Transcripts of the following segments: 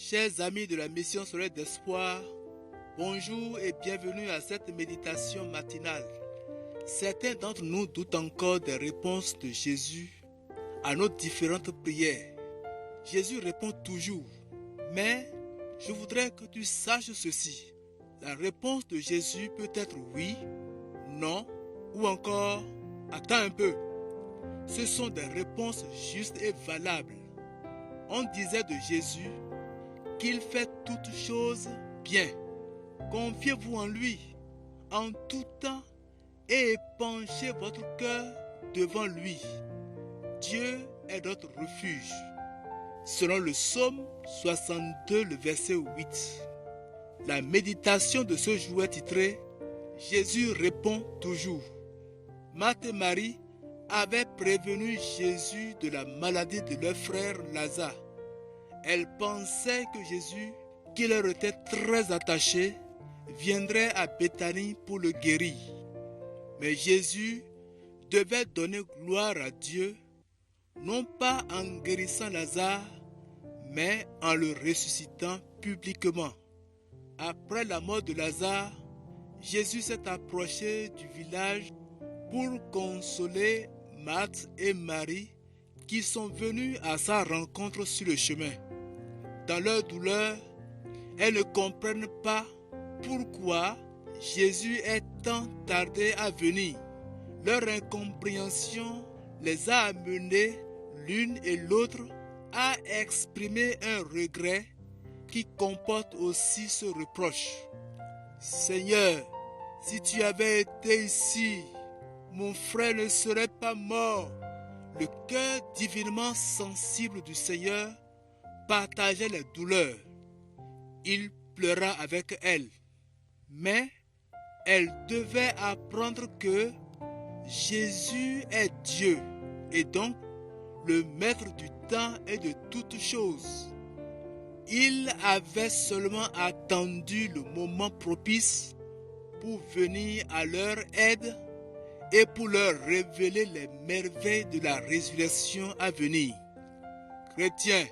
Chers amis de la mission Soleil d'Espoir, bonjour et bienvenue à cette méditation matinale. Certains d'entre nous doutent encore des réponses de Jésus à nos différentes prières. Jésus répond toujours, mais je voudrais que tu saches ceci. La réponse de Jésus peut être oui, non ou encore attends un peu. Ce sont des réponses justes et valables. On disait de Jésus qu'il fait toutes choses bien. Confiez-vous en lui en tout temps et épanchez votre cœur devant lui. Dieu est notre refuge. Selon le psaume 62, le verset 8. La méditation de ce jour est titrée « Jésus répond toujours ». Marthe et Marie avaient prévenu Jésus de la maladie de leur frère Lazare. Elles pensaient que Jésus, qui leur était très attaché, viendrait à Béthanie pour le guérir. Mais Jésus devait donner gloire à Dieu, non pas en guérissant Lazare, mais en le ressuscitant publiquement. Après la mort de Lazare, Jésus s'est approché du village pour consoler Marthe et Marie qui sont venus à sa rencontre sur le chemin. Dans leur douleur, elles ne comprennent pas pourquoi Jésus est tant tardé à venir. Leur incompréhension les a amenées l'une et l'autre à exprimer un regret qui comporte aussi ce reproche. Seigneur, si tu avais été ici, mon frère ne serait pas mort. Le cœur divinement sensible du Seigneur partageait les douleurs. Il pleura avec elle. Mais elle devait apprendre que Jésus est Dieu et donc le maître du temps et de toutes choses. Il avait seulement attendu le moment propice pour venir à leur aide et pour leur révéler les merveilles de la résurrection à venir. Chrétiens,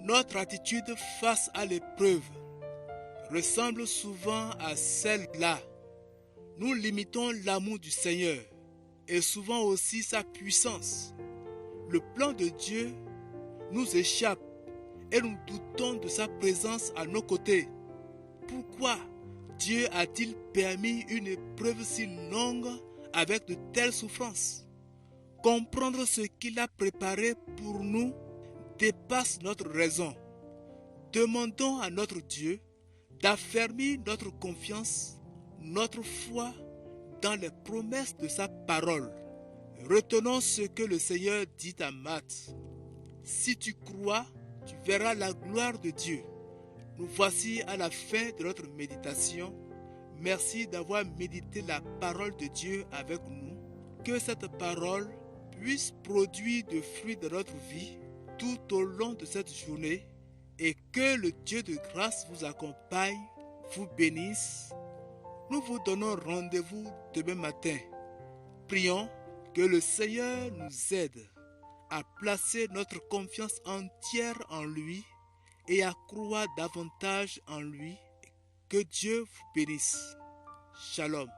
notre attitude face à l'épreuve ressemble souvent à celle-là. Nous limitons l'amour du Seigneur et souvent aussi sa puissance. Le plan de Dieu nous échappe et nous doutons de sa présence à nos côtés. Pourquoi Dieu a-t-il permis une épreuve si longue avec de telles souffrances? Comprendre ce qu'il a préparé pour nous dépasse notre raison. Demandons à notre Dieu d'affermir notre confiance, notre foi dans les promesses de sa parole. Retenons ce que le Seigneur dit à Marthe. Si tu crois, tu verras la gloire de Dieu. Nous voici à la fin de notre méditation. Merci d'avoir médité la parole de Dieu avec nous. Que cette parole puisse produire de fruits dans notre vie tout au long de cette journée et que le Dieu de grâce vous accompagne, vous bénisse. Nous vous donnons rendez-vous demain matin. Prions que le Seigneur nous aide à placer notre confiance entière en lui et à croire davantage en lui. Que Dieu vous bénisse. Shalom.